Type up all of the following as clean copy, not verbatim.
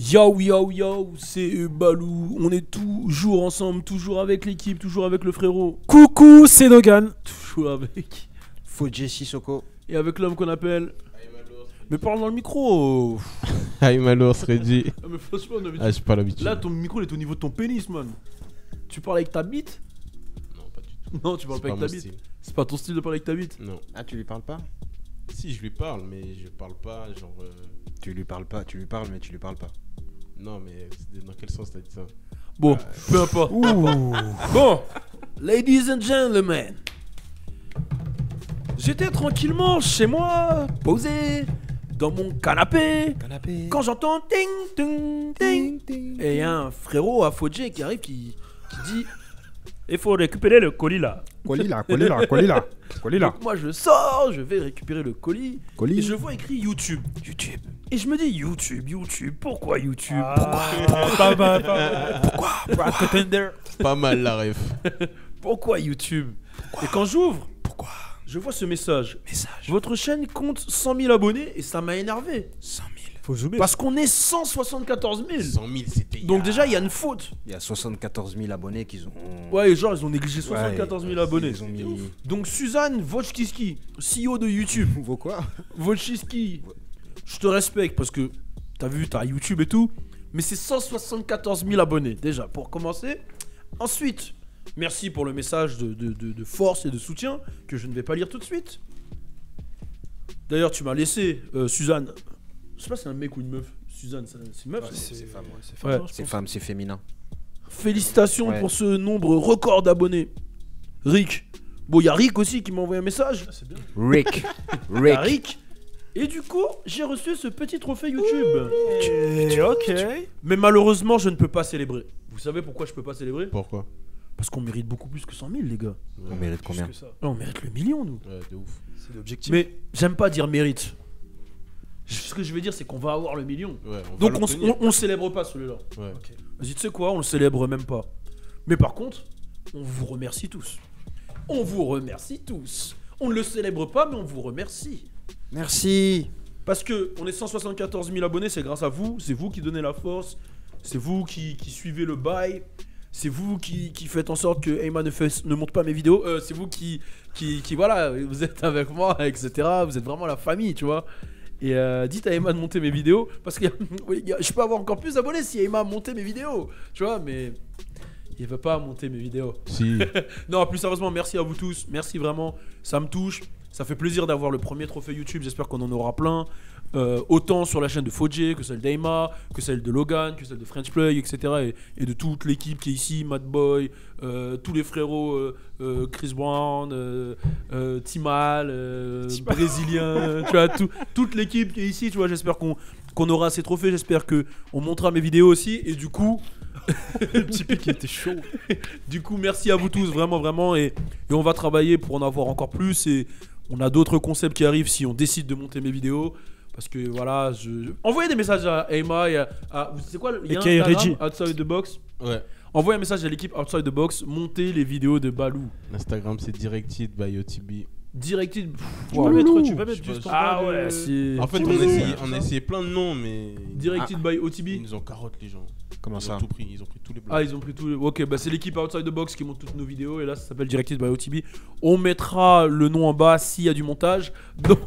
Yo yo yo, c'est Balou, on est toujours ensemble, toujours avec l'équipe, toujours avec le frérot, Coucou, c'est Dogan. toujours avec... Fodje Sissoko. Et avec l'homme qu'on appelle... Mais parle dans le micro. Aïe Malo serait dit. Ah, mais franchement, on avait- Ah, j'ai pas l'habitude. là ton micro il est au niveau de ton pénis, man. Tu parles avec ta bite? Non, pas du tout. Non, tu parles C'est pas avec mon ta bite. style. C'est pas ton style de parler avec ta bite. Non. Ah, tu lui parles pas? Si, je lui parle, mais je parle pas, genre. Tu lui parles pas, tu lui parles, mais tu lui parles pas. Non, mais dans quel sens t'as dit ça? Bon, peu importe. Bon, ladies and gentlemen, j'étais tranquillement chez moi, posé dans mon canapé, quand j'entends ting ting ting ting, et y a un frérot à Fodje qui arrive qui dit il faut récupérer le colis là. Colis là. Donc moi je sors, je vais récupérer le colis, et Colis. je vois écrit YouTube. Et je me dis YouTube, pourquoi YouTube? Pas mal la ref. Pourquoi YouTube? Et quand j'ouvre, je vois ce message. Votre chaîne compte 100 000 abonnés et ça m'a énervé. 100 000. Faut zoomer. Parce qu'on est 174 000. 100 000, c'était. Donc déjà, il y a une faute. Il y a 74 000 abonnés qu'ils ont. Ouais, genre, ils ont négligé 74 000 abonnés. Ils ont mis. Donc Suzanne Wojcicki, CEO de YouTube. Vaut quoi? Wojcicki, je te respecte parce que t'as vu, t'as YouTube et tout. Mais c'est 174 000 abonnés, déjà, pour commencer. Ensuite, merci pour le message de force et de soutien que je ne vais pas lire tout de suite. D'ailleurs, tu m'as laissé, Suzanne. Je sais pas si c'est un mec ou une meuf. Suzanne, c'est une meuf? C'est femme. Ouais. C'est femme, c'est féminin. Félicitations Ouais. pour ce nombre record d'abonnés. Rick. Bon, il y a Rick aussi qui m'a envoyé un message. Rick. Il y a Rick. Et du coup, j'ai reçu ce petit trophée YouTube. Ok. Mais malheureusement, je ne peux pas célébrer. Vous savez pourquoi je peux pas célébrer? Pourquoi? Parce qu'on mérite beaucoup plus que 100 000, les gars. On mérite combien? Plus que ça. Là, on mérite le million, nous. Ouais, de ouf. C'est l'objectif. Mais j'aime pas dire mérite. Ce que je veux dire, c'est qu'on va avoir le million. Ouais, Donc va l'obtenir. on célèbre pas celui-là. Ouais. Ok. Vas-y, tu sais quoi, on le célèbre même pas. Mais par contre, on vous remercie tous. On vous remercie tous. On ne le célèbre pas, mais on vous remercie. Merci. Parce que on est 174 000 abonnés, c'est grâce à vous. C'est vous qui donnez la force. C'est vous qui suivez le bail. C'est vous qui faites en sorte que Ayman ne monte pas mes vidéos. C'est vous qui voilà, vous êtes avec moi, etc. Vous êtes vraiment la famille, tu vois. Et dites à Ayman de monter mes vidéos. Parce que je peux avoir encore plus d'abonnés si Ayman montait mes vidéos. Tu vois, mais il veut pas monter mes vidéos. Si. Non, plus sérieusement, merci à vous tous. Merci vraiment. Ça me touche. Ça fait plaisir d'avoir le premier trophée YouTube. J'espère qu'on en aura plein. Autant sur la chaîne de Fodje que celle d'Ayma, que celle de Logan, que celle de French Plug, etc. Et de toute l'équipe qui est ici, Mad Boy, tous les frérots, Chris Brown, Timal, Brésilien, tu vois, toute l'équipe qui est ici, tu vois. J'espère qu'on aura ces trophées. J'espère qu'on montrera mes vidéos aussi. Et du coup, Le petit pic qui était chaud. du coup, merci à vous tous, vraiment, vraiment. Et on va travailler pour en avoir encore plus. Et on a d'autres concepts qui arrivent si on décide de monter mes vidéos. Parce que voilà, envoyez des messages à Emma et c'est quoi le lien Kay Instagram, Reggie. Outside the Box. Ouais. Envoyez un message à l'équipe Outside the Box. Montez les vidéos de Balou. L'Instagram, c'est Directed by OTB. Directed. Tu vas mettre Je sais juste pas. en Ah bas ouais, le- c'est. En fait, on a essayé plein de noms, mais. Directed by Ils OTB. nous ont carotte, les gens. Comment Ils ça? ont tout pris. Ils ont pris tous les blocs. Ah, ils ont pris tout. Ok, bah c'est l'équipe Outside the Box qui monte toutes nos vidéos. Et là, ça s'appelle Directed by OTB. On mettra le nom en bas s'il y a du montage. Donc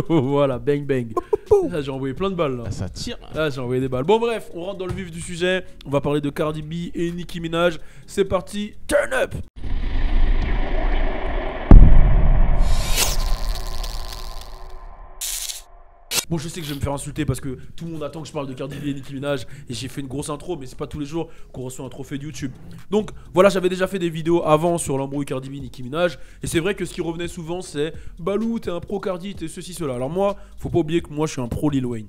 voilà, bang bang. Là, j'ai envoyé plein de balles là. Ah, ça tire. Ah, j'ai envoyé des balles. Bon, bref, on rentre dans le vif du sujet. On va parler de Cardi B et Nicki Minaj. C'est parti, turn up! Bon, je sais que je vais me faire insulter parce que tout le monde attend que je parle de Cardi B et Nicki Minaj et j'ai fait une grosse intro, mais c'est pas tous les jours qu'on reçoit un trophée de YouTube. Donc voilà, j'avais déjà fait des vidéos avant sur l'embrouille Cardi B Nicki Minaj et c'est vrai que ce qui revenait souvent c'est Balou, t'es un pro Cardi, t'es ceci, cela. Alors moi, faut pas oublier que moi je suis un pro Lil Wayne.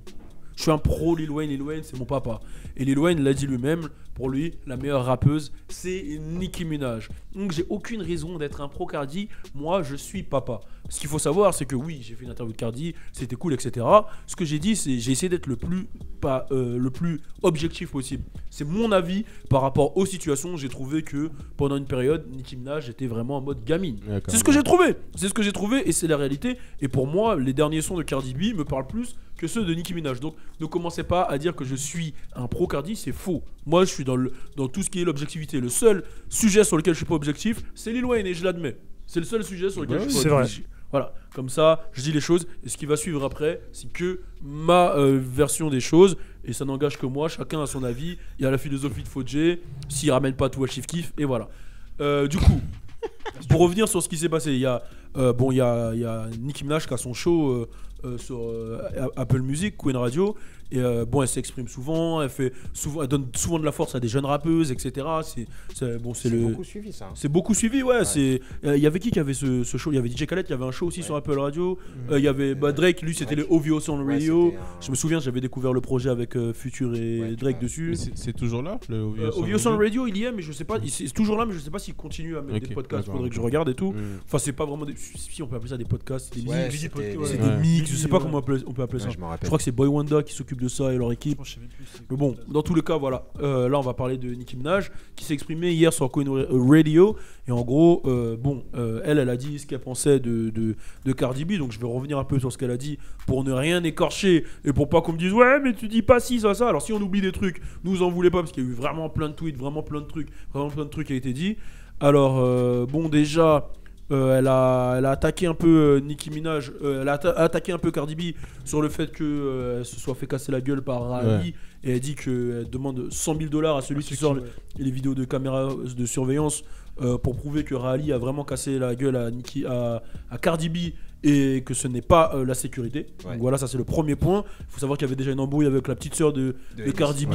Je suis un pro Lil Wayne. Lil Wayne, c'est mon papa. Et Lil Wayne l'a dit lui-même, pour lui, la meilleure rappeuse, c'est Nicki Minaj. Donc j'ai aucune raison d'être un pro Cardi. Moi, je suis papa. Ce qu'il faut savoir, c'est que oui, j'ai fait une interview de Cardi, c'était cool, etc. Ce que j'ai dit, c'est j'ai essayé d'être le plus objectif possible. C'est mon avis par rapport aux situations. J'ai trouvé que pendant une période, Nicki Minaj était vraiment en mode gamine. Ouais, C'est ce que j'ai trouvé. C'est ce que j'ai trouvé et c'est la réalité. Et pour moi, les derniers sons de Cardi B me parlent plus que ceux de Nicki Minaj. Donc ne commencez pas à dire que je suis un pro Cardi, c'est faux. Moi, je suis dans tout ce qui est l'objectivité. Le seul sujet sur lequel je suis pas objectif, c'est Lil Wayne et je l'admets. C'est le seul sujet sur lequel je suis c'est pas vrai. objectif. Voilà, comme ça, je dis les choses. Et ce qui va suivre après, c'est que ma version des choses. Et ça n'engage que moi. Chacun a son avis. Il y a la philosophie de Fodjé. S'il ramène pas tout à chiffre kiff. Et voilà. Du coup, pour revenir sur ce qui s'est passé, il y a Nicki Minaj qui a son show sur Apple Music, Queen Radio. Et elle s'exprime souvent, elle donne souvent de la force à des jeunes rappeuses, etc. C'est beaucoup suivi ça. c'est beaucoup suivi, ouais. Il y avait qui avait ce show? Il y avait DJ Khaled qui avait un show aussi sur Apple Radio. Il y avait Drake, lui c'était le OVO Sound Radio. Je me souviens, j'avais découvert le projet avec Future et Drake dessus. Mais c'est toujours là, le OVO Sound Radio, il y est, mais je sais pas, c'est toujours là, mais je sais pas s'il continue à mettre des podcasts. d'accord. Faudrait que je regarde et tout. Enfin, c'est pas vraiment si on peut appeler ça des podcasts, c'est des Ouais, mix. c'était- C'est ouais. des mix, je sais pas comment on peut appeler ça. Ouais, je m'en rappelle. Je crois que c'est Boy Wonder qui s'occupe de ça et leur équipe. Je sais même plus c'est Mais quoi. bon, dans tous les cas, voilà. Là, on va parler de Nicki Minaj qui s'est exprimée hier sur Queen Radio. Et en gros, elle a dit ce qu'elle pensait de Cardi B. Donc, je vais revenir un peu sur ce qu'elle a dit pour ne rien écorcher et pour pas qu'on me dise ouais, mais tu dis pas ci, ça. Alors, si on oublie des trucs, nous en voulez pas parce qu'il y a eu vraiment plein de tweets, vraiment plein de trucs qui a été dit. Alors, déjà. Elle a attaqué un peu Nicki Minaj, elle a attaqué un peu Cardi B sur le fait qu'elle se soit fait casser la gueule par Rally. Et elle dit qu'elle demande $100,000 à celui qui sort les vidéos de caméras de surveillance pour prouver que Rally a vraiment cassé la gueule à Cardi B et que ce n'est pas la sécurité. Ouais. Donc voilà, ça c'est le premier point. Il faut savoir qu'il y avait déjà une embrouille avec la petite sœur de Cardi B,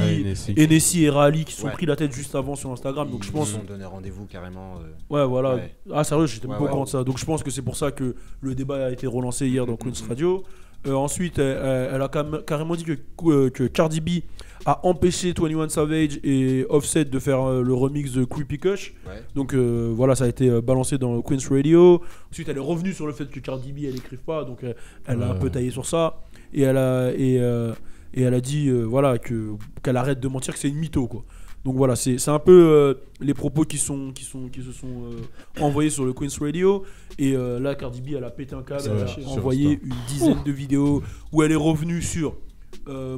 et Nessie et Rally qui se sont Ouais. pris la tête juste avant sur Instagram. Donc je pense. Ils ont donné rendez-vous carrément. Ouais, voilà. Ouais. Ah, sérieux, j'étais même Ouais, pas au ouais. courant de ça. Donc, je pense que c'est pour ça que le débat a été relancé hier dans Queen's Radio. Ensuite, elle a carrément dit que Cardi B a empêché 21 Savage et Offset de faire le remix de Creepy Kush. Ouais. Donc, voilà, ça a été balancé dans Queen's Radio. Ensuite, elle est revenue sur le fait que Cardi B, elle écrive pas. Donc, elle a un peu taillé sur ça. Et elle a dit voilà, qu'elle arrête de mentir, que c'est une mytho, quoi. Donc voilà, c'est un peu les propos qui se sont envoyés sur le Queen's Radio. Et là, Cardi B, elle a pété un câble, C'est elle vrai, a sur envoyé Insta. une dizaine de vidéos où elle est revenue sur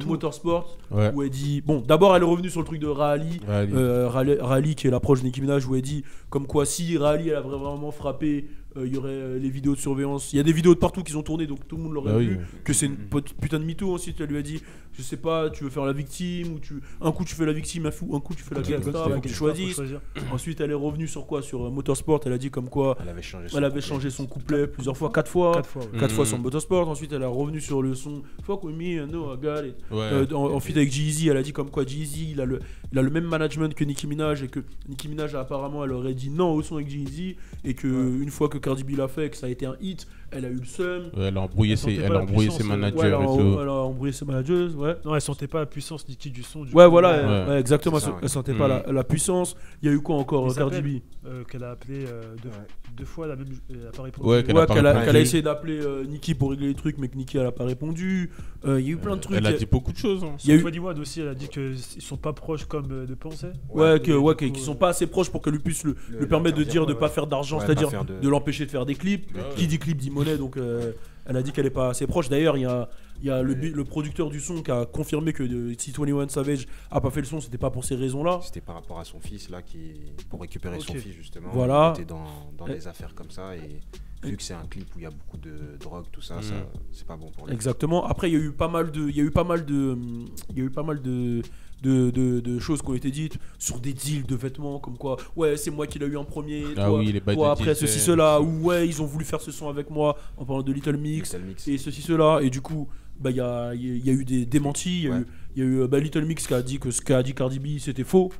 Motorsport, Ouais. où elle dit... Bon, d'abord, elle est revenue sur le truc de Rally, Rally qui est l'approche de Nicki Minaj, où elle dit comme quoi si Rally, elle a vraiment frappé, il y aurait les vidéos de surveillance. Il y a des vidéos de partout qui sont tournées, donc tout le monde l'aurait Bah vu. oui. Que c'est une putain de mytho. Ensuite, elle lui a dit, je sais pas, tu veux faire la victime ou un coup tu fais la victime, un coup tu fais la gangsta, faut que tu choisisses. Ensuite, elle est revenue sur quoi? Sur Motorsport. Elle a dit comme quoi Elle avait changé changé son couplet plusieurs fois, 4 fois. 4 fois. Ouais. 4 fois sur Motorsport. Ensuite, elle est revenue sur le son Fuck with me, no, I got it. Ouais. En feat avec Jeezy, elle a dit comme quoi Jeezy, il a le même management que Nicki Minaj et que Nicki Minaj apparemment elle aurait dit non au son avec Jeezy et que une fois que Cardi B l'a fait, que ça a été un hit, elle a eu le seum. Ouais, elle a embrouillé Elle ses sentait pas la managers puissance, Ouais, et tout. elle a embrouillé ses managers, ouais. Non, elle sentait pas la puissance Nicki du son. Du Ouais, coup, voilà, Ouais. ouais, exactement. C'est ça, Elle sentait pas la puissance. Il y a eu quoi encore, Il Cardi s'appelle, B? qu'elle a appelé deux fois la même. Elle a pas répondu. Ouais, qu'elle a pas qu'elle a répondu. essayé d'appeler Nicki pour régler les trucs, mais que Nicki elle a pas répondu. Il y a eu plein de trucs. Elle a dit beaucoup de choses. hein. Il y a eu- 21 aussi, elle a dit qu'ils sont pas proches comme de penser. Qui sont pas assez proches pour qu'elle lui puisse le permettre de dire de pas faire d'argent, Ouais, c'est-à-dire pas faire de- de l'empêcher de faire des clips. Ouais. Qui dit clip dit monnaie, donc elle a dit qu'elle est pas assez proche. D'ailleurs, il y a le producteur du son qui a confirmé que si 21 Savage a pas fait le son, c'était pas pour ces raisons-là. C'était par rapport à son fils là pour récupérer son Ok. fils justement. Voilà. Il était dans des affaires comme ça et vu que c'est un clip où il y a beaucoup de drogue tout ça, ça c'est pas bon pour lui. Exactement. Après, il y a eu pas mal de choses qui ont été dites sur des deals de vêtements, comme quoi, ouais, c'est moi qui l'ai eu en premier, Ah toi, oui, les bails toi de après deals, ceci, c'est- cela, ou ouais, ils ont voulu faire ce son avec moi en parlant de Little Mix, Little Mix. et ceci, cela, et du coup, bah, il y a eu des démentis, Ouais. il y a eu Little Mix qui a dit que ce qu'a dit Cardi B c'était faux.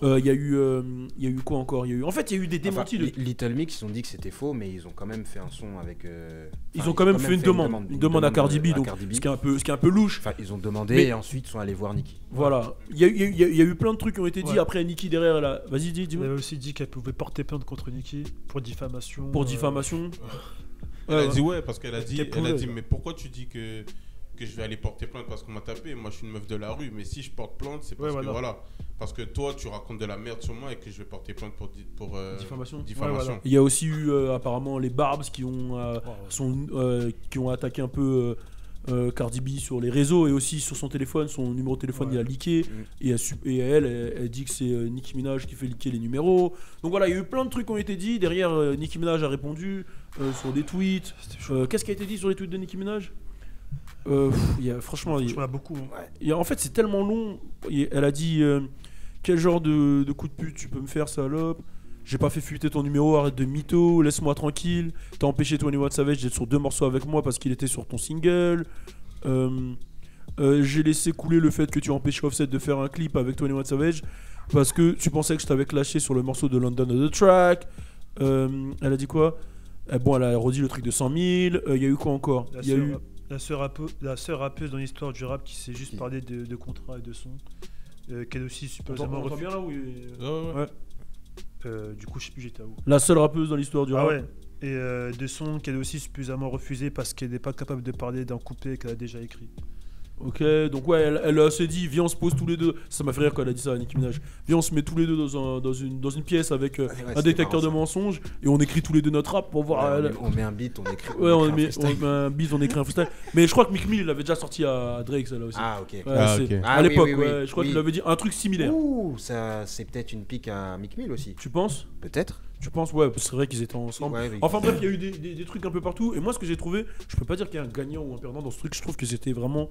Il y a eu quoi encore? En fait, il y a eu des démentis. Enfin, Little Mix, ils ont dit que c'était faux, mais ils ont quand même fait un son avec. Ils ont quand même fait une demande à Cardi B, donc Cardi B. ce qui est un peu louche. Enfin, ils ont demandé Mais- et ensuite ils sont allés voir Nicki. Voilà. Il y a eu plein de trucs qui ont été dit. Ouais. Après, Nicki derrière, là. Vas-y, Elle dis-moi. avait aussi dit qu'elle pouvait porter plainte contre Nicki pour diffamation. Pour diffamation. Elle a dit ouais, parce qu'elle a dit, Qu'elle pouvait, mais pourquoi tu dis que je vais aller porter plainte parce qu'on m'a tapé? Moi, je suis une meuf de la rue, mais si je porte plainte, c'est parce Ouais, que voilà. voilà. parce que toi, tu racontes de la merde sur moi et que je vais porter plainte pour Diffamation. diffamation. Ouais, voilà. Il y a aussi eu apparemment les Barbs qui ont, qui ont attaqué un peu Cardi B sur les réseaux et aussi sur son téléphone. Son numéro de téléphone il a leaké. Et elle dit que c'est Nicki Minaj qui fait leaker les numéros. Donc voilà, il y a eu plein de trucs qui ont été dit. Derrière, Nicki Minaj a répondu sur des tweets. Qu'est-ce qui a été dit sur les tweets de Nicki Minaj? Franchement, Je crois beaucoup. Hein. en fait, c'est tellement long. Elle a dit quel genre de coup de pute tu peux me faire, salope? J'ai pas fait fuiter ton numéro, arrête de mytho, laisse-moi tranquille. T'as empêché 21 Savage d'être sur 2 morceaux avec moi parce qu'il était sur ton single. J'ai laissé couler le fait que tu as empêché Offset de faire un clip avec 21 Savage parce que tu pensais que je t'avais clashé sur le morceau de London of the Track. Elle a dit quoi? Bon, elle a redit le truc de 100 000. Il y a eu quoi encore? Il y a eu la seule rappeuse dans l'histoire du rap qui s'est juste parlé de contrats et de sons. Qu'elle aussi supposément refusé. Bien là où Ouais. du coup, je sais plus, j'étais à où. La seule rappeuse dans l'histoire du rap. Ouais. Et de sons qu'elle a aussi supposément refusé parce qu'elle n'est pas capable de parler d'un couplet qu'elle a déjà écrit. Ok, donc ouais, elle s'est dit, viens on se pose tous les deux. Ça m'a fait rire quand elle a dit ça à Nicki Minaj. Viens on se met tous les deux dans une pièce avec un détecteur de mensonges et on écrit tous les deux notre rap pour voir. On met un beat, on écrit. Ouais, on met un beat, on écrit un freestyle. Mais je crois que Meek Mill l'avait déjà sorti à Drake, celle-là aussi. Ah, ok. Ouais, à l'époque, ouais, je crois qu'il avait dit un truc similaire. Ouh, ça, c'est peut-être une pique à Meek Mill aussi. Tu penses? Peut-être. Tu penses? Ouais, c'est vrai qu'ils étaient ensemble. Ouais, enfin bref, il y a eu des trucs un peu partout. Et moi, ce que j'ai trouvé, je peux pas dire qu'il y a un gagnant ou un perdant dans ce truc. Je trouve que c'était vraiment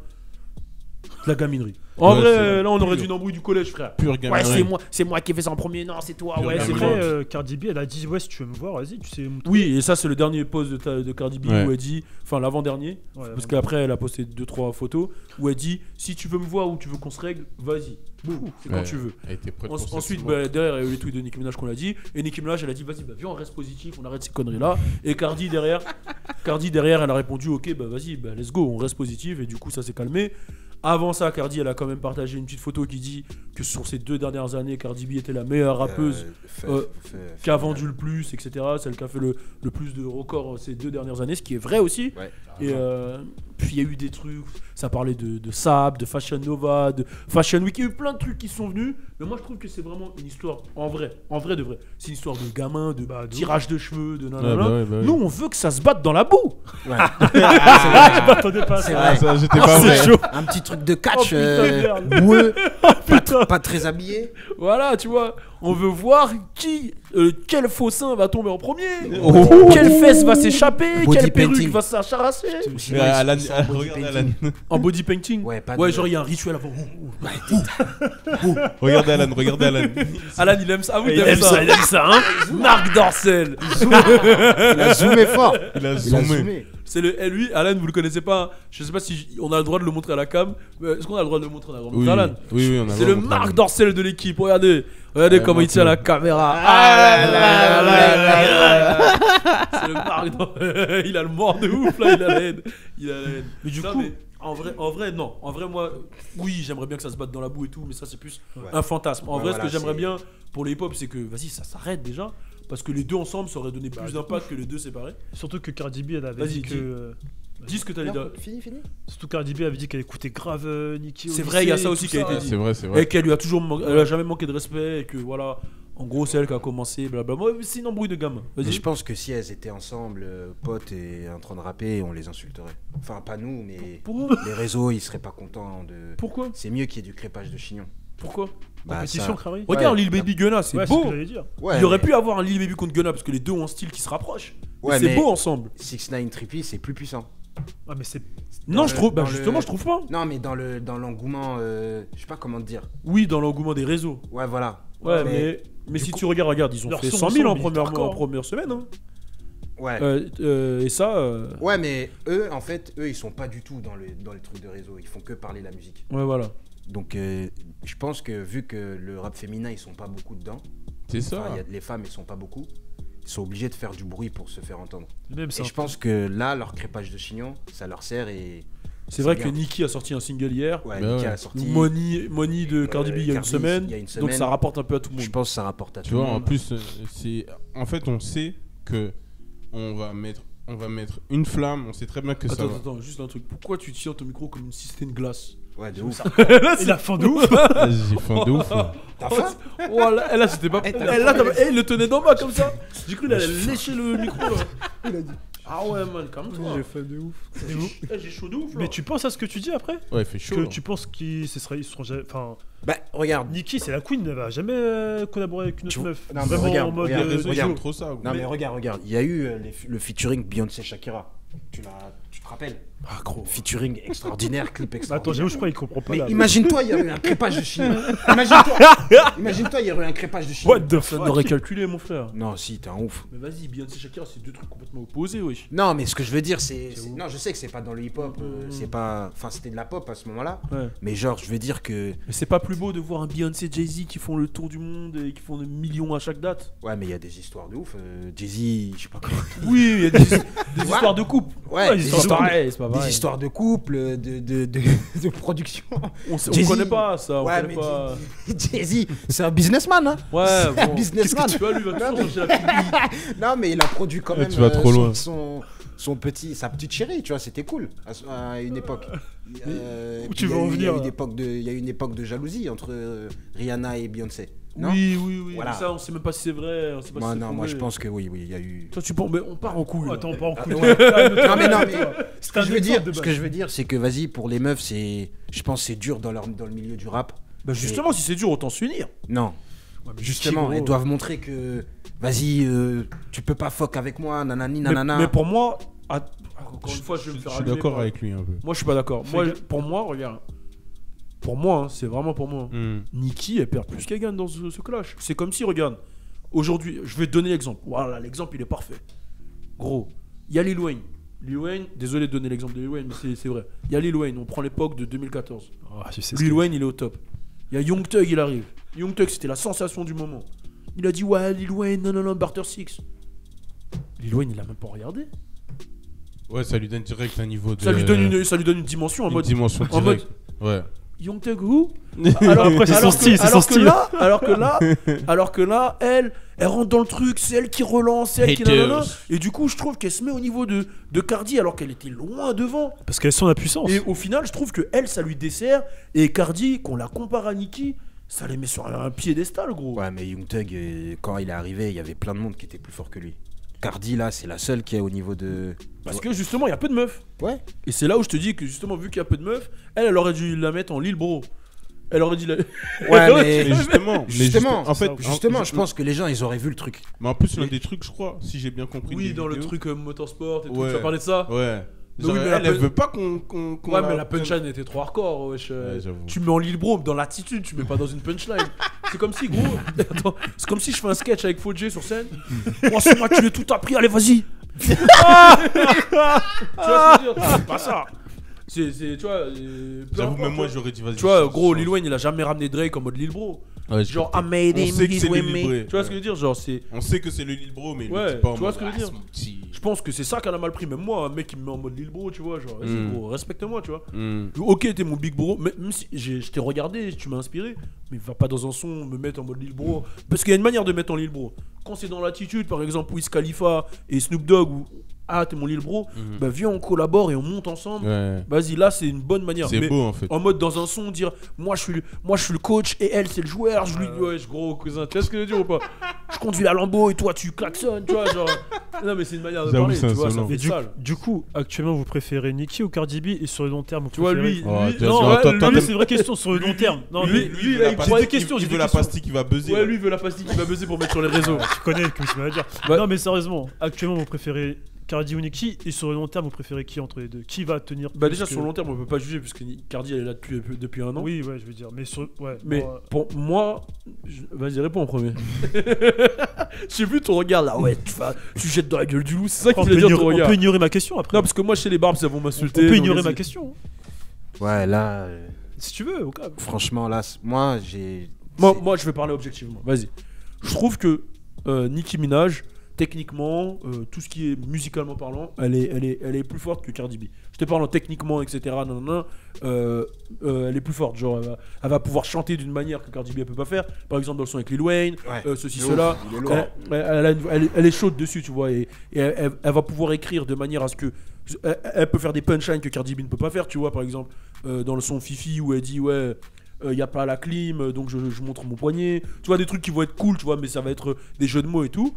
de la gaminerie. En vrai, là, on aurait dû une embrouille du collège, frère. Pure gaminerie. Ouais, c'est moi qui ai fait ça en premier. Non, c'est toi. Pure Ouais, c'est gaminerie. moi. Après, Cardi B, elle a dit ouais, si tu veux me voir, vas-y, tu sais où me trouver. Oui, et ça, c'est le dernier post de Cardi B où elle dit, enfin l'avant-dernier, Ouais, parce qu'après elle a posté 2-3 photos où elle dit si tu veux me voir ou tu veux qu'on se règle, vas-y. Boum, c'est quand Ouais, tu veux. Elle était prête pour ça, Ensuite, c'est bon. derrière, il y a eu les tweets de Nicki Minaj qu'on a dit. Et Nicki Minaj, elle a dit vas-y, viens, on reste positif, on arrête ces conneries-là. Et Cardi derrière, elle a répondu ok, vas-y, let's go, on reste positif. Et du coup, ça s'est calmé. Avant ça, Cardi, elle a quand même partagé une petite photo qui dit que sur ces 2 dernières années, Cardi B était la meilleure rappeuse qui a vendu le plus, etc. Celle qui a fait le plus de records ces 2 dernières années, ce qui est vrai aussi. Ouais. Et puis il y a eu des trucs, ça parlait de Saab, de Fashion Nova, de Fashion Week, il y a eu plein de trucs qui sont venus. Mais moi je trouve que c'est vraiment une histoire en vrai de vrai. C'est une histoire de gamin, de tirage de cheveux, de nanana. Ouais. Nous on veut que ça se batte dans la boue. Ouais. Je m'attendais pas à C'est ça. vrai. Ça, j'étais pas vrai. C'est chaud. Un petit truc de catch, merde. boueux, Putain. pas très habillé. Voilà, tu vois, on veut voir quel faux sein va tomber en premier, Oh. quelle fesse va s'échapper, Body quelle perruque painting. va s'arracher. Sinon, Mais ils Alan, sont en body regarde painting. Alan. En body painting. Ouais, pas de- genre il y a un rituel avant. Regarde Alan. Alan il aime ça. Ah oui, Il aime ça, hein. Marc Dorcel. Il a zoomé fort. Il a Il a zoomé. zoomé. C'est lui, Alan, vous le connaissez pas. Je sais pas si on a le droit de le montrer à la cam. Est-ce qu'on a le droit de le montrer? On a le droit de Oui, montrer Alan. oui, on a C'est le droit de Marc montrer. Dorcel de l'équipe. Regardez comment il tient la caméra. C'est le Marc Dorcel. Il a le mort de ouf là. Il a la haine. Mais du Non, coup, mais en vrai, non. En vrai, moi, oui, j'aimerais bien que ça se batte dans la boue et tout, mais ça, c'est plus Ouais. un fantasme. En Ouais, vrai, voilà, ce que j'aimerais c'est- bien pour les hip-hop, c'est que, vas-y, ça s'arrête déjà. Parce que les deux ensemble, ça aurait donné plus d'impact que les deux séparés. surtout que Cardi B, elle avait Vas-y, dit dis. que. Dis ce que t'allais dire. Non, fini. Surtout Cardi B avait dit qu'elle écoutait grave Nicki. au C'est vrai, il y a lycée ça et aussi tout qui a été dit. C'est vrai. Et qu'elle lui a elle a jamais manqué de respect et que voilà, en gros, c'est elle qui a commencé, blablabla. Moi, c'est une embrouille de gamin. Mais Vas-y. je pense que si elles étaient ensemble, potes et en train de rapper, on les insulterait. Enfin, pas nous, mais Pourquoi les réseaux, ils seraient pas contents de. Pourquoi C'est mieux qu'il y ait du crépage de chignon. Pourquoi Bah, Compétition, ça- Crary. Regarde Ouais. Lil Baby Gunna, c'est Ouais, c'est ce beau. que j'allais dire. Ouais, Il aurait mais- pu avoir un Lil Baby contre Gunna parce que les deux ont un style qui se rapproche. Ouais, C'est mais beau ensemble. 6ix9ine Trippie, c'est plus puissant. Ah, mais c'est. Non, Dans je le- trouve. Bah, dans le- justement, je trouve pas. Non, mais dans l'engouement, je sais pas comment te dire. Oui, dans l'engouement des réseaux. Ouais, voilà. Ouais, mais du si coup- tu regardes, ils ont Leur fait son 100 000 en ensemble, il est hardcore. première semaine. Hein. Ouais. Et ça. Ouais, mais eux, en fait, ils sont pas du tout dans les trucs de réseau. Ils font que parler la musique. Ouais, voilà. Donc, je pense que vu que le rap féminin, ils sont pas beaucoup dedans. C'est ça. Enfin, les femmes, ils sont pas beaucoup. Ils sont obligés de faire du bruit pour se faire entendre. Même Et ça. je pense que là, leur crépage de chignon, ça leur sert et. C'est vrai bien. que Nicki a sorti un single hier. Ouais, Bah Nicki ouais. a sorti. Money de Cardi B il y a une Cardi, semaine. il y a une Donc semaine. ça rapporte un peu à tout le Je monde. pense que ça rapporte à Tu tout le vois, en monde. plus, c'est. En fait, on sait que on va mettre une flamme. On sait très bien que ça va. Attends, juste un truc. Pourquoi tu tiens ton micro comme si c'était une glace? Ouais, de ouf. Il a faim de ouf. J'ai faim de ouf. T'as faim? Oh là, c'était pas. Il le tenait dans ma comme ça. J'ai cru qu'il allait lécher le micro là. Il a dit. Ah ouais, man, calme-toi. J'ai faim de ouf. J'ai chaud de ouf là. Mais tu penses à ce que tu dis après? Ouais, il fait chaud. Que là. tu penses qu'ils seront jamais. Enfin, Bah, regarde. Nikki, c'est la queen, elle va jamais collaborer avec une autre meuf. Non, mais Vraiment regarde, en mode. regarde, Ils regarde. aiment trop ça. gros. Non, mais regarde. Il y a eu le featuring Beyoncé-Shakira. Tu te rappelles? Ah, gros. Featuring extraordinaire, clip Attends, extraordinaire. j'avoue, je crois qu'il comprend pas Mais là. imagine-toi, il y aurait eu un crépage de Chine. Imagine-toi, il y aurait eu un crépage de Chine. What the Personne fuck? n'aurait calculé, mon frère. Non, si, t'es un ouf. Mais vas-y, Beyoncé Shakira, c'est deux trucs complètement opposés, wesh. Non, mais ce que je veux dire, non, je sais que c'est pas dans le hip-hop, c'est pas. Enfin, c'était de la pop à ce moment-là. Ouais. Mais genre, je veux dire que. Mais c'est pas plus beau de voir un Beyoncé Jay-Z qui font le tour du monde et qui font des millions à chaque date? Ouais, mais il y a des histoires de ouf. Jay-Z, je sais pas comment. Oui, il y a des histoires de couple. Ouais, Ouais, des c'est C'est histoires, pas pareil, c'est pas des pareil. histoires de couple, de production. On Jay-Z. connaît pas ça, on Ouais, connaît mais pas. Jay-Z, c'est un businessman, hein. Ouais, C'est un bon. businessman. Qu'est-ce que tu vas lui va toujours changer la petite. Non, mais il a produit quand Ouais, même tu vas trop loin. sa petite chérie, tu vois, c'était cool à une époque. Où tu veux en venir, là? Il y a eu une époque de jalousie entre Rihanna et Beyoncé. Non Oui, Voilà. mais ça, on sait même pas si c'est vrai. On sait pas si c'est moi prouvé. je pense que oui, il y a eu. Toi, tu penses. Mais on part en couille. là. Attends, pas en couille. Ouais. Non, mais c'est Ce que un je veux exemple dire, de ce base. que je veux dire, c'est que vas-y, pour les meufs, je pense que c'est dur dans le milieu du rap. Bah, justement, si c'est dur, autant s'unir. Non. Ouais, mais Justement, gros. elles doivent montrer que vas-y, tu peux pas fuck avec moi, nanani, nanana. Mais pour moi, encore une fois, je vais me Je faire suis allumer d'accord par- avec lui un peu. Moi, je suis pas d'accord. Pour moi, regarde. Pour moi, hein, c'est vraiment pour moi. Hmm. Nikki, elle perd plus qu'elle gagne dans ce clash. C'est comme si, regarde, aujourd'hui, je vais te donner l'exemple. Voilà, l'exemple, il est parfait. Gros, il y a Lil Wayne. Lil Wayne, désolé de donner l'exemple de Lil Wayne, mais c'est vrai. Il y a Lil Wayne, on prend l'époque de 2014. Ah, je sais ce Lil que- Wayne, il est au top. Il y a Young Thug, il arrive. Young Thug, c'était la sensation du moment. Il a dit, ouais, Lil Wayne, non, Barter Six. Lil Wayne, il a même pas regardé. Ouais, ça lui donne direct un niveau de. Ça lui donne une dimension en une mode. dimension en mode- directe. Ouais. Young Thug who? Après, c'est son style, c'est son style. Alors que là, elle rentre dans le truc, c'est elle qui relance, c'est elle qui Haters. nanana. Et du coup, je trouve qu'elle se met au niveau de Cardi alors qu'elle était loin devant. Parce qu'elles sont la puissance. Et au final, je trouve que elle, ça lui dessert. Et Cardi, qu'on la compare à Nicki, ça les met sur un piédestal, gros. Ouais, mais Young Thug, quand il est arrivé, il y avait plein de monde qui était plus fort que lui. Cardi, là, c'est la seule qui est au niveau de. Parce que justement, il y a peu de meufs. Ouais. Et c'est là où je te dis que justement, vu qu'il y a peu de meufs, elle aurait dû la mettre en Lil Bro. Elle aurait dit la. Ouais, mais. Mais justement, Justement, en fait, justement, je pense que les gens, ils auraient vu le truc. Mais en plus, l'un des trucs, je crois, si j'ai bien compris. Oui, des dans le vidéos, truc motorsport et tout. Ouais. Tu as parlé de ça? Ouais. Mais Genre, oui, mais elle veut pas qu'on. Ouais, mais la punchline était trop hardcore, wesh. Ouais, j'avoue. Tu mets en Lil Bro dans l'attitude, tu mets pas dans une punchline. C'est comme si, gros. Attends, c'est comme si je fais un sketch avec Fodjé sur scène. Oh, c'est moi qui lui ai tout appris, allez, vas-y. Tu vois ce que je veux dire? C'est pas ça. Tu vois. peu J'avoue, importe, même moi, j'aurais dit, vas-y. Tu vois, change, gros, change. Lil Wayne, il a jamais ramené Drake en mode Lil Bro. Ouais, je Genre, I capte. made On him, sait que he's c'est le with Lil me. Bro. Tu vois ce que je veux dire? Genre, c'est. On sait que c'est le Lil Bro, mais il Ouais, le dit pas en tu vois mode, ce que je veux dire? c'est mon petit. Je pense que c'est ça qu'elle a mal pris. Même moi, un mec qui me met en mode Lil Bro, tu vois. Genre, vas-y, gros, respecte-moi, tu vois. Hmm. Ok, t'es mon big bro, même si je t'ai regardé, tu m'as inspiré, mais va pas dans un son me mettre en mode Lil Bro. Parce qu'il y a une manière de mettre en Lil Bro. Quand c'est dans l'attitude, par exemple, Wiz Khalifa et Snoop Dogg, ou ah, t'es mon Lil Bro, bah viens, on collabore et on monte ensemble. Ouais. Vas-y, là, c'est une bonne manière. C'est Mais beau en fait. en mode dans un son, dire moi je suis le coach et elle, c'est le joueur. Je lui ouais, gros cousin, tu vois ce que je veux dire ou pas? Je conduis la Lambo et toi, tu klaxonnes, tu vois. Genre, non, mais c'est une manière de J'avoue, parler, c'est tu vois, ça insolent. fait Et sale. du coup, actuellement, vous préférez Nicki ou Cardi B? Et sur le long terme, vous Tu vois, préférez... lui, Oh, lui, tu non, vois, ouais, attends, lui, attends, Non, mais c'est une vraie question sur le long terme. Non, lui, mais... lui, il là, veut il la dit pose des des questions, il j'ai veut des la questions. pastille qui va buzzer. Ouais, lui, il veut la pastille qui va buzzer pour mettre sur les réseaux. Tu connais ce que ça veut dire. Ouais. Non, mais sérieusement, actuellement, vous préférez Cardi ou Nicki? Et sur le long terme, vous préférez qui entre les deux? Qui va tenir Bah plus déjà que- sur le long terme on peut pas juger puisque Cardi elle est là depuis un an. Oui, ouais, je veux dire. Mais sur... Ouais, Mais bon, pour moi, vas-y réponds en premier. J'ai vu ton regard là, ouais, tu jettes dans la gueule du loup, c'est ça après, qu'il voulait dire ton on regard. peut ignorer ma question après. Non parce que moi chez les barbes ça vont on m'insulter. peut donc ignorer vas-y. ma question. Ouais, là, Si tu veux, au cas. franchement, là, moi, j'ai. Moi je vais parler objectivement, vas-y. Je trouve que Nicki Minaj, techniquement, tout ce qui est musicalement parlant, elle est plus forte que Cardi B. Je te parle techniquement, etc. Elle est plus forte. Genre, elle va pouvoir chanter d'une manière que Cardi B elle peut pas faire. Par exemple, dans le son avec Lil Wayne, Ouais. ceci, De cela. ouf, il est lourd. Elle est chaude dessus, tu vois. Et elle va pouvoir écrire de manière à ce que. Elle peut faire des punchlines que Cardi B ne peut pas faire, tu vois. Par exemple, dans le son Fifi où elle dit ouais. Y a pas la clim, donc je montre mon poignet. Tu vois, des trucs qui vont être cool, tu vois, mais ça va être des jeux de mots et tout.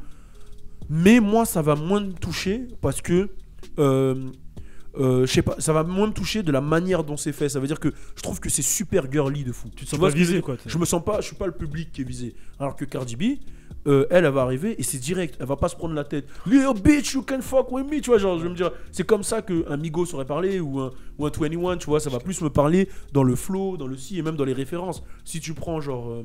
Mais moi, ça va moins me toucher parce que, je sais pas, ça va moins me toucher de la manière dont c'est fait. Ça veut dire que je trouve que c'est super girly de fou. Tu te sens vois pas ce que je veux visé, dire quoi. Je me sens pas, je suis pas le public qui est visé. Alors que Cardi B, elle va arriver et c'est direct. Elle va pas se prendre la tête. Little bitch, you can fuck with me. Tu vois, genre, je vais me dire, c'est comme ça qu'un Migos aurait parlé ou un 21, tu vois, ça va plus me parler dans le flow, dans le si et même dans les références. Si tu prends genre.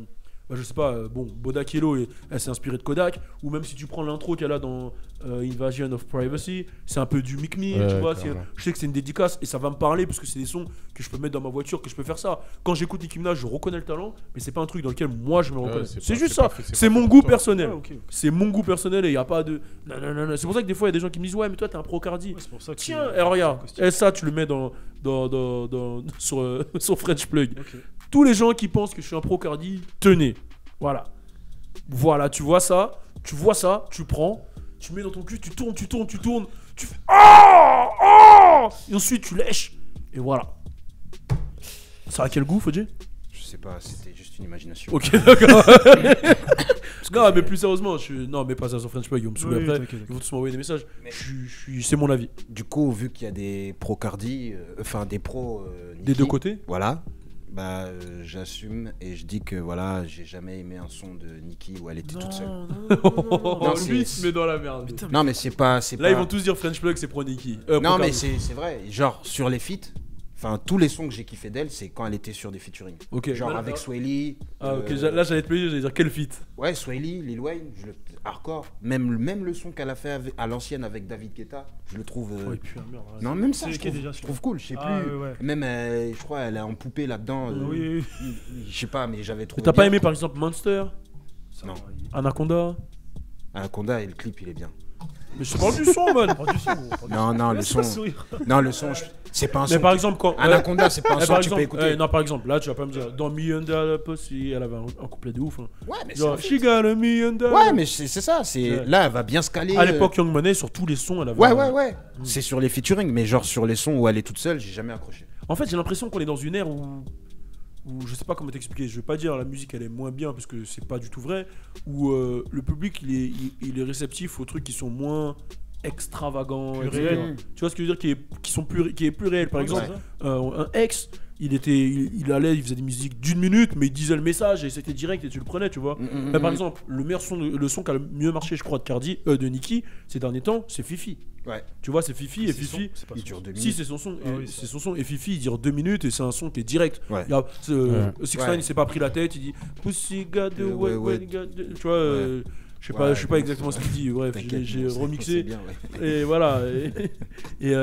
Je sais pas, bon, Bodak Yellow, elle s'est inspirée de Kodak, ou même si tu prends l'intro qu'elle a dans Invasion of Privacy, c'est un peu du Mick Me, tu vois. Je sais que c'est une dédicace et ça va me parler parce que c'est des sons que je peux mettre dans ma voiture, que je peux faire ça. Quand j'écoute Nicki Minaj, je reconnais le talent, mais c'est pas un truc dans lequel moi je me reconnais. C'est juste ça, c'est mon goût personnel. C'est mon goût personnel et il n'y a pas de. Non. C'est pour ça que des fois il y a des gens qui me disent ouais, mais toi t'es un pro Cardi. Tiens, et regarde, et ça tu le mets sur French Plug. Tous les gens qui pensent que je suis un pro Cardi, tenez. Voilà, tu vois ça, tu prends, tu mets dans ton cul, tu tournes, tu fais oh et ensuite tu lèches et voilà. Ça a quel goût, Fodji? Je sais pas, c'était juste une imagination. Ok, d'accord. Non, mais plus sérieusement, non, mais pas ça sur French Plug, ils vont me saouler après, ils vont tous m'envoyer des messages. C'est mon avis. Du coup, vu qu'il y a des pros Cardi, enfin des pros Nicki, des deux côtés. Voilà. Bah, j'assume et je dis que voilà, j'ai jamais aimé un son de Nicki où elle était toute seule. Non, lui il se met dans la merde. Putain, non, mais c'est pas. Là, ils vont tous dire French Plug, c'est pro Nicki. Non, mais c'est vrai. Genre, sur les feats, enfin, tous les sons que j'ai kiffé d'elle, c'est quand elle était sur des featuring. Okay. Genre avec Sway. Ah, ok, là, j'allais te plaisir, j'allais dire quel feat. Ouais, Sway, Lil Wayne, hardcore. Même le son qu'elle a fait à l'ancienne avec David Guetta, je le trouve. Merde, non, même ça, déjà, je trouve cool. Je sais plus. Ouais. Même, je crois, elle a en poupée là-dedans. Oui. Je sais pas, mais j'avais trouvé. T'as pas aimé par exemple Monster? Non. Anaconda? Anaconda et le clip, il est bien. Mais je parle du son, man. Non, le son. Non, le son, c'est pas un son. Mais par exemple, quand. Anaconda, c'est pas un son que tu peux écouter. Non, par exemple, là, tu vas pas me dire. Dans $1 Million Pussy, elle avait un couplet de ouf. Hein. Ouais, mais genre, she got $1 million. Ouais, mais c'est ça. Là, elle va bien se caler. À l'époque, Young Money, sur tous les sons, elle avait. Ouais. C'est sur les featuring, mais genre sur les sons où elle est toute seule, j'ai jamais accroché. En fait, j'ai l'impression qu'on est dans une ère où je sais pas comment t'expliquer, je vais pas dire la musique elle est moins bien parce que c'est pas du tout vrai, où le public il est réceptif aux trucs qui sont moins extravagants, réel. Tu vois ce que je veux dire, qui est plus réel. Par exemple, un ex, il faisait des musiques d'1 minute, mais il disait le message et c'était direct et tu le prenais, tu vois. Par exemple, le son qui a le mieux marché, je crois, de Nicki ces derniers temps, c'est Fifi. Ouais. Tu vois, c'est Fifi et Fifi. Il dure 2 minutes. Si, c'est son son. C'est son son et Fifi, il dure 2 minutes et c'est un son qui est direct. Ouais. 6ix9ine, il s'est pas pris la tête, il dit Pussy got the way, tu vois. Je sais pas exactement ce qu'il dit. Bref, j'ai remixé. Bien, et voilà. Et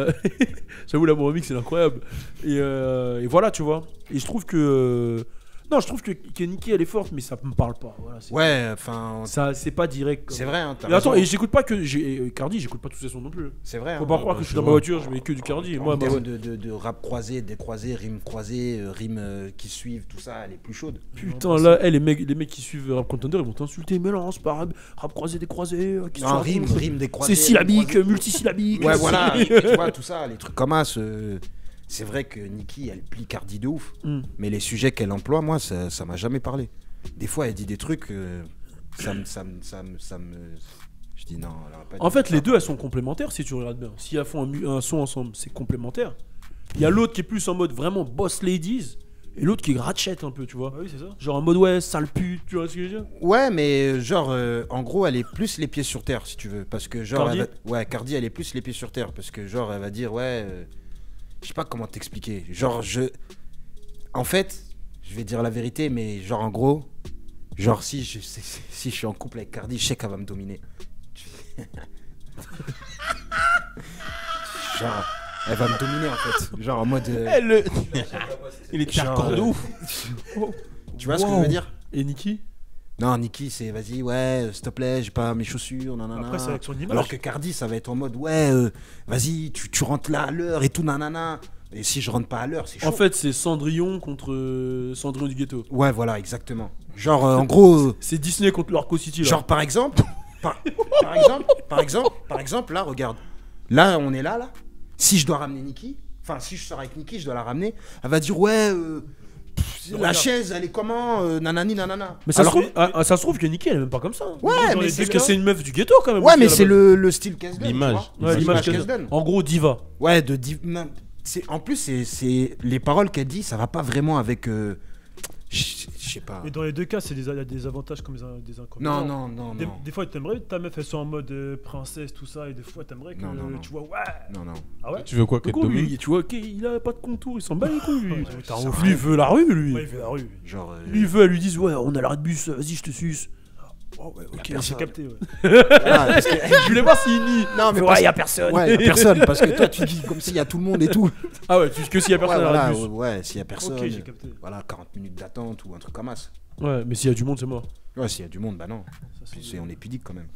j'avoue, la mon remix, c'est incroyable. Et voilà, tu vois. Et je trouve que. Non, je trouve que Nicki elle est forte, mais ça me parle pas. Voilà, enfin. Ça, c'est pas direct. C'est vrai, hein. Et attends, et j'écoute pas que. Cardi, j'écoute pas tous ses sons non plus. C'est vrai. Faut pas croire que je suis dans ma voiture, je mets que du Cardi. En termes de rap croisé, décroisé, rimes croisées, rimes qui suivent, tout ça, elle est plus chaude. Putain, là, les mecs qui suivent Rap Contender, ils vont t'insulter. Mais non, c'est pas rap croisé, décroisé. Non, rime décroisé. C'est syllabique, multisyllabique. Ouais, voilà. Tu vois, tout ça, les trucs comme ça. C'est vrai que Nicki, elle plie Cardi de ouf. Mais les sujets qu'elle emploie, moi, ça m'a jamais parlé. Des fois, elle dit des trucs, ça me. Je dis non. En fait, les deux, elles sont complémentaires si tu regardes bien. Si elles font un son ensemble, c'est complémentaire. Il y a l'autre qui est plus en mode vraiment boss ladies. Et l'autre qui ratchet un peu, tu vois. Oui, c'est ça. Genre en mode ouais, sale pute, tu vois ce que je veux dire. Ouais, mais genre, en gros, elle est plus les pieds sur terre, si tu veux. Parce que genre. Cardi, Cardi, elle est plus les pieds sur terre. Parce que genre, elle va dire, je sais pas comment t'expliquer. Genre, en fait, je vais dire la vérité, mais genre, en gros, genre, si je suis en couple avec Cardi, je sais qu'elle va me dominer. Genre, elle va me dominer, en fait. Genre, en mode. Il est hardcore de ouf. Tu vois ce que je veux dire? Et Nicki? Non, Nicki, c'est vas-y, s'il te plaît, j'ai pas mes chaussures, nanana. Après, c'est avec son image. Alors que Cardi, ça va être en mode, vas-y, tu rentres là à l'heure et tout, nanana. Et si je rentre pas à l'heure, c'est chaud. En fait, c'est Cendrillon contre Cendrillon du ghetto. Ouais, voilà, exactement. Genre, en gros. C'est Disney contre l'Arco City, là. Genre, par exemple, là, regarde. Là, on est là. Si je dois ramener Nicki, Enfin, si je sors avec Niki, je dois la ramener. Elle va dire, ouais, la chaise, elle est comment nanani, nanana. Mais ça, Alors, ça se trouve que Nicki, elle est même pas comme ça. ouais, mais Parce que c'est une meuf du ghetto quand même. Ouais, aussi, mais à la c'est base. le style Casden. L'image. Ouais, l'image qu'elle Casden. En gros, diva. Ouais, en plus, c'est les paroles qu'elle dit, ça va pas vraiment avec. Je sais pas. Mais dans les deux cas, il y a des avantages comme des inconvénients. Non. Des fois, t'aimerais ta meuf, elle soit en mode princesse, tout ça, et des fois, t'aimerais que Non. tu vois, ouais. Non. Ah ouais. Tu veux quoi qu'elle Du coup, domine lui, tu vois, il a pas de contour, il s'en bat les couilles. Lui, Ouais, t'as un ouf. lui il veut la rue, lui. Ouais, il fait la rue. Genre. Lui, il veut, elle lui dise, ouais, on a l'arrêt de bus, vas-y, je te suce. Oh, ouais, ok, J'ai capté, ouais. parce que- Je voulais voir s'il nie. Non, mais Ouais, y a personne. Ouais, y a personne, parce que toi, tu dis comme s'il y a tout le monde et tout. Ah ouais, que s'il y a personne Ouais, à voilà, l'arrêt de bus. ouais, s'il y a personne. Ok, j'ai capté. Voilà, 40 minutes d'attente ou un truc comme ça. Ouais, mais s'il y a du monde, c'est mort. Ouais, s'il y a du monde, bah non. Ça, Puis on est pudique quand même.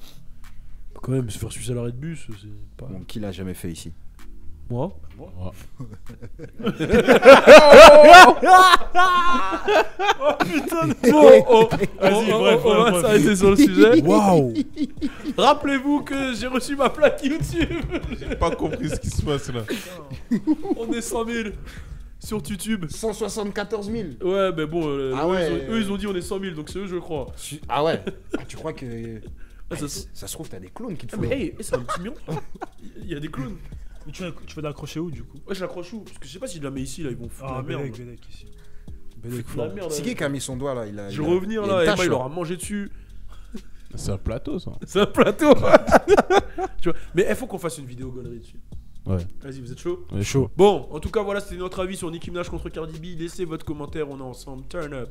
Quand même, se faire sucer à l'arrêt de bus, c'est pas. Bon, qui l'a jamais fait ici? Moi Oh. Bon, Vas-y, bref, on va bref. s'arrêter sur le sujet. Waouh. Rappelez-vous que j'ai reçu ma plaque YouTube. J'ai pas compris ce qui se passe là. On est 100 000 sur YouTube. 174 000. Ouais, mais bon, Ah ouais. eux, ils ont dit on est 100 000, donc c'est eux, je crois. Ah ouais. Ah, tu crois que. Ah, ça Ça se trouve, t'as des clowns qui te Ah, font. mais hey, c'est un petit million. Il y a des clowns. Mais tu veux l'accrocher où, du coup? Ouais, je l'accroche où? Parce que je sais pas si je la mets ici, là, ils vont foutre Ah, la merde. Bélec, ici. Ils foutent la merde. C'est qui a mis son doigt là? Je vais revenir là, Emma, il aura mangé dessus. C'est un plateau ça. C'est un plateau. Tu vois. Mais il faut qu'on fasse une vidéo gaulerie dessus. Ouais. Vas-y, vous êtes chaud? Ouais, chaud. Bon, en tout cas, voilà, c'était notre avis sur Nicki Minaj contre Cardi B. Laissez votre commentaire, on est ensemble. Turn up.